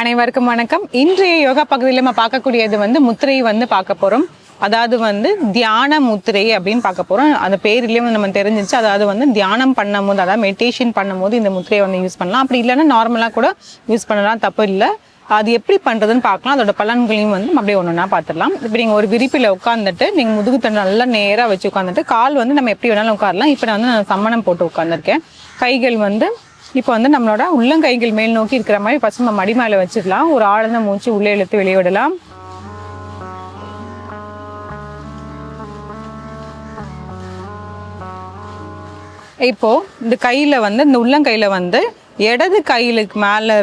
அனைவருக்கும் வணக்கம். இன்றைய யோகா பகுதியில் நம்ம பார்க்கக்கூடியது முத்திரை பார்க்க போகிறோம். அதாவது தியான முத்திரை அப்படின்னு பார்க்க போகிறோம். அந்த பேர்லேயே நம்ம தெரிஞ்சிச்சு. அதாவது தியானம் பண்ணும்போது, அதாவது மெடிடேஷன் பண்ணும்போது இந்த முத்திரையை யூஸ் பண்ணலாம். அப்படி இல்லைன்னா நார்மலாக கூட யூஸ் பண்ணலாம், தப்பு இல்லை. அது எப்படி பண்ணுறதுன்னு பார்க்கலாம். அதோட பலன்களையும் நம்ம அப்படியே ஒன்றுனா பார்த்துடலாம். இப்போ நீங்கள் ஒரு விரிப்பில் உட்காந்துட்டு நீங்கள் முதுகு தண்டு நல்லா நேராக வச்சு உட்காந்துட்டு கால் நம்ம எப்படி வேணாலும் உட்காரலாம். இப்போ நான் சம்மணம் போட்டு உட்காந்துருக்கேன். கைகள் இப்போ நம்மளோட உள்ளங்கைகள் மேல் நோக்கி இருக்கிற மாதிரி ஃபர்ஸ்ட் நம்ம மடி மேலே வச்சிடலாம். ஒரு ஆழ்ந்த மூச்சு உள்ளே இழுத்து வெளியே விடலாம். இப்போ இந்த கையில இந்த உள்ளங்கையில இடது கையிலுக்கு மேலே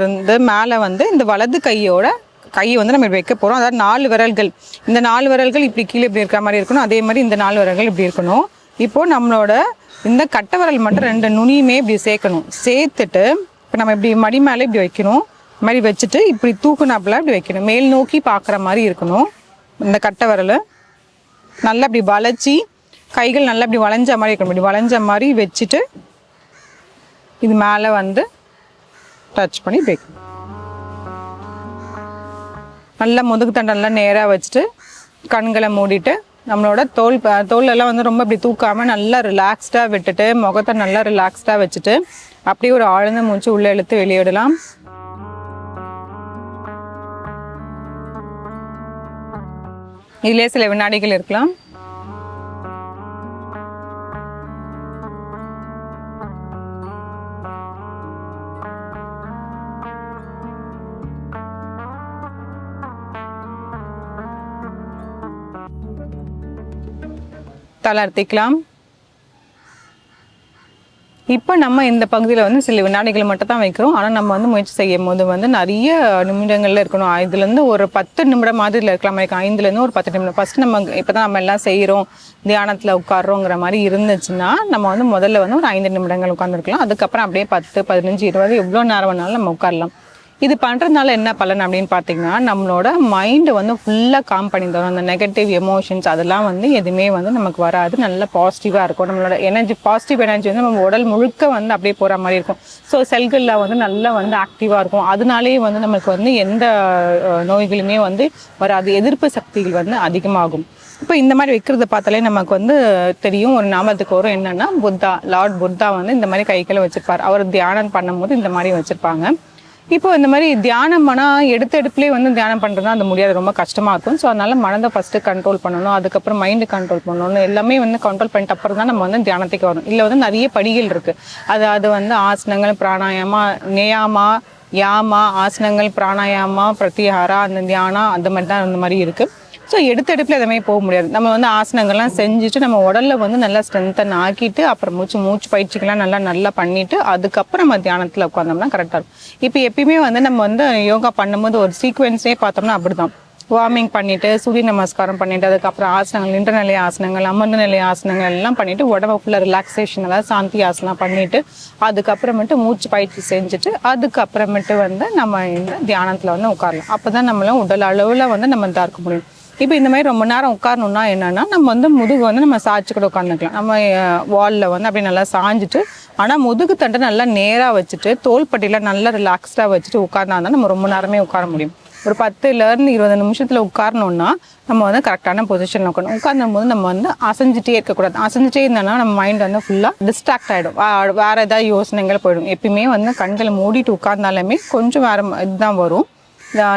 இந்த வலது கையோட கையை நம்ம இப்படி வைக்க போகிறோம். அதாவது 4 விரல்கள், இந்த 4 விரல்கள் இப்படி கீழே இப்படி இருக்கிற மாதிரி இருக்கணும். அதே மாதிரி இந்த 4 விரல்கள் இப்படி இருக்கணும். இப்போ நம்மளோட இந்த கட்டை விரல் மட்டும் 2 நுனியுமே இப்படி சேர்க்கணும். சேர்த்துட்டு இப்போ நம்ம இப்படி மடி மேலே இப்படி வைக்கணும். இந்த மாதிரி வச்சுட்டு இப்படி தூக்குனாப்பில் இப்படி வைக்கணும். மேல் நோக்கி பார்க்குற மாதிரி இருக்கணும். இந்த கட்டை விரல் நல்லா இப்படி வளைச்சி, கைகள் நல்லா இப்படி வளைஞ்ச மாதிரி இருக்கணும். இப்படி வளைஞ்ச மாதிரி வச்சுட்டு இது மேலே டச் பண்ணி வைக்கணும். நல்லா முதுகு தண்டெல்லாம் நேராக வச்சுட்டு கண்களை மூடிட்டு நம்மளோட தோலெல்லாம் ரொம்ப இப்படி தூக்காமல் நல்லா ரிலாக்ஸ்டாக விட்டுட்டு முகத்தை நல்லா ரிலாக்ஸ்டாக வச்சுட்டு அப்படியே ஒரு ஆழ்ந்த மூச்சு உள்ளே இழுத்து வெளியிடலாம். இதிலே சில வினாடிகள் இருக்கலாம். தளர்த்திக்கலாம். இப்போ நம்ம இந்த பகுதியில் சில வினாடிகள் மட்டும் தான் வைக்கிறோம். ஆனால் நம்ம முயற்சி செய்யும் போது நிறைய நிமிடங்கள்ல இருக்கணும். இதுலேருந்து ஒரு 10 நிமிடம் மாதிரில இருக்கலாம். 5லேருந்து ஒரு 10 நிமிடம். ஃபர்ஸ்ட் நம்ம இப்போ தான் நம்ம எல்லாம் செய்கிறோம், தியானத்தில் உட்காடுறோங்கிற மாதிரி இருந்துச்சுன்னா நம்ம முதல்ல ஒரு 5 நிமிடங்கள் உட்காந்துருக்கலாம். அதுக்கப்புறம் அப்படியே 10, 15, 20 எவ்வளோ நேரம் வேணாலும் நம்ம உட்காரலாம். இது பண்ணுறதுனால என்ன பலன் அப்படின்னு பார்த்தீங்கன்னா, நம்மளோட மைண்டு ஃபுல்லாக காம் பண்ணி தரும். அந்த நெகட்டிவ் எமோஷன்ஸ் அதெல்லாம் எதுவுமே நமக்கு வராது. நல்லா பாசிட்டிவாக இருக்கும். நம்மளோட எனர்ஜி, பாசிட்டிவ் எனர்ஜி நம்ம உடல் முழுக்க அப்படியே போகிற மாதிரி இருக்கும். ஸோ செல்களில் நல்லா ஆக்டிவாக இருக்கும். அதனாலேயே நமக்கு எந்த நோய்களுமே வராது. எதிர்ப்பு சக்திகள் அதிகமாகும். இப்போ இந்த மாதிரி வைக்கிறத பார்த்தாலே நமக்கு தெரியும். ஒரு ஞாபகத்துக்கு வரும் என்னன்னா, புத்தா, லார்ட் புத்தா இந்த மாதிரி கைகளை வச்சிருப்பார். அவர் தியானம் பண்ணும்போது இந்த மாதிரி வச்சிருப்பாங்க. இப்போ இந்த மாதிரி தியானம் பண்ணால் எடுப்புலேயே தியானம் பண்ணுறதுனா அது முடியாது, ரொம்ப கஷ்டமாக இருக்கும். ஸோ அதனால மனதை ஃபஸ்ட்டு கண்ட்ரோல் பண்ணணும், அதுக்கப்புறம் மைண்டு கண்ட்ரோல் பண்ணணும். எல்லாமே கண்ட்ரோல் பண்ணிட்டு அப்புறம் தான் நம்ம தியானத்துக்கு வரும். இல்லை நிறைய படிகள் இருக்குது. அது ஆசனங்கள், பிராணாயாமா, நியாமா, யாமா, ஆசனங்கள், பிராணாயாமா, பிரத்யாஹாரா, அந்த தியானம், அந்த மாதிரி தான் அந்த மாதிரி இருக்குது. ஸோ எடுப்பில் எதுவுமே போக முடியாது. நம்ம ஆசனங்கள்லாம் செஞ்சுட்டு நம்ம உடலில் நல்லா ஸ்ட்ரென்த்தன் ஆக்கிட்டு அப்புறம் மூச்சு பயிற்சிகள்லாம் நல்லா பண்ணிவிட்டு அதுக்கப்புறம் நம்ம தியானத்தில் உட்காந்தோம்னா கரெக்டாக இருக்கும். இப்போ எப்பயுமே நம்ம யோகா பண்ணும்போது ஒரு சீக்வென்ஸே பார்த்தோம்னா அப்படி தான். வார்மிங் பண்ணிவிட்டு, சூரிய நமஸ்காரம் பண்ணிவிட்டு, அதுக்கப்புறம் ஆசனங்கள், நின்ற நிலை ஆசனங்கள், அமர்ந்த நிலை ஆசனங்கள் எல்லாம் பண்ணிவிட்டு உடம்பு ஃபுல்லாக ரிலாக்ஸேஷன், அதாவது சாந்தி ஆசனம் பண்ணிவிட்டு அதுக்கப்புறமேட்டு மூச்சு பயிற்சி செஞ்சுட்டு அதுக்கப்புறமேட்டு நம்ம இந்த தியானத்தில் உட்காரலாம். அப்போ தான் நம்மளாம் உடல் அளவில் நம்ம இதாக இருக்க முடியும். இப்போ இந்த மாதிரி ரொம்ப நேரம் உட்காரணுன்னா என்னென்னா, நம்ம முதுகு நம்ம சாய்ச்சி கூட உட்காந்துக்கலாம். நம்ம வாலில் அப்படி நல்லா சாஞ்சிட்டு, ஆனால் முதுகு தண்டை நல்லா நேராக வச்சுட்டு தோள்பட்டியில் நல்லா ரிலாக்ஸ்டாக வச்சுட்டு உட்கார்ந்தா தான் நம்ம ரொம்ப நேரமே உட்கார முடியும். ஒரு 10லேருந்து 20 நிமிஷத்தில் உட்காரணுன்னா நம்ம கரெக்டான பொசிஷனில் உட்காரணும். உட்கார்ந்தும் போது நம்ம அசைஞ்சிட்டே இருக்கக்கூடாது. அசைஞ்சிட்டே இருந்தாலும் நம்ம மைண்ட் ஃபுல்லாக டிஸ்ட்ராக்ட் ஆகிடும். வேறு ஏதாவது யோசனைகள் போயிடும். எப்பயுமே கண்களை மூடிட்டு உட்கார்ந்தாலுமே கொஞ்சம் வேறு இதுதான் வரும்,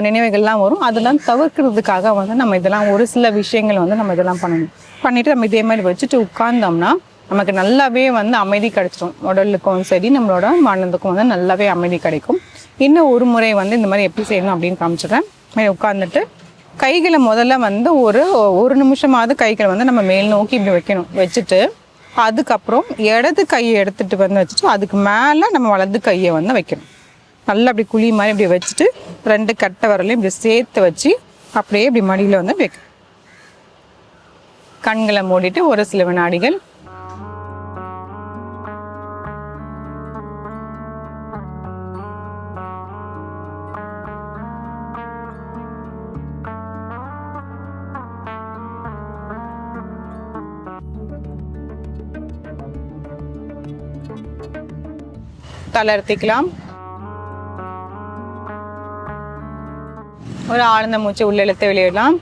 நினைவுகள்லாம் வரும். அதெல்லாம் தவிர்க்கிறதுக்காக நம்ம இதெல்லாம் ஒரு சில விஷயங்கள் நம்ம இதெல்லாம் பண்ணிவிட்டு நம்ம இதே மாதிரி வச்சுட்டு உட்கார்ந்தோம்னா நமக்கு நல்லாவே அமைதி கிடைச்சிடும். உடலுக்கும் சரி, நம்மளோட மனதுக்கும் நல்லாவே அமைதி கிடைக்கும். இன்னும் ஒரு முறை இந்த மாதிரி எப்படி செய்யணும் அப்படின்னு காமிச்சிடுறேன். உட்காந்துட்டு கைகளை முதல்ல ஒரு நிமிஷமாவது கைகளை நம்ம மேல் நோக்கி இப்படி வைக்கணும். வச்சுட்டு அதுக்கப்புறம் இடது கையை எடுத்துகிட்டு வச்சுட்டு அதுக்கு மேலே நம்ம வலது கையை வைக்கணும். நல்லா அப்படி குழி மாதிரி இப்படி வச்சுட்டு 2 கட்டை விரலையும் இப்படி சேர்த்து வச்சு அப்படியே இப்படி மடியில் வைக்க. கண்களை மூடிட்டு ஒரு சில வினாடிகள் தளர்த்திக்கலாம். ஒரு ஆழ்ந்த மூச்சு உள்ள இழுத்து வெளியிடலாம்.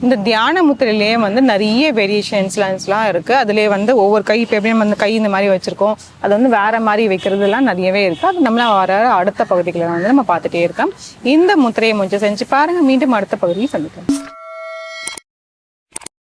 இந்த தியான முத்திரையிலேயே வந்து நிறைய வேரியேஷன்ஸ்லாம் இருக்கு. அதுலேயே வந்து ஒவ்வொரு கை இப்போ எப்படி நம்ம கை இந்த மாதிரி வச்சிருக்கோம், அது வந்து வேற மாதிரி வைக்கிறதுலாம் நிறையவே இருக்கு. அது நம்மள வர அடுத்த பகுதிகளை வந்து நம்ம பார்த்துட்டே இருக்கோம். இந்த முத்திரையை முயற்சி செஞ்சு பாருங்க. மீண்டும் அடுத்த பகுதியில் சந்திக்கலாம்.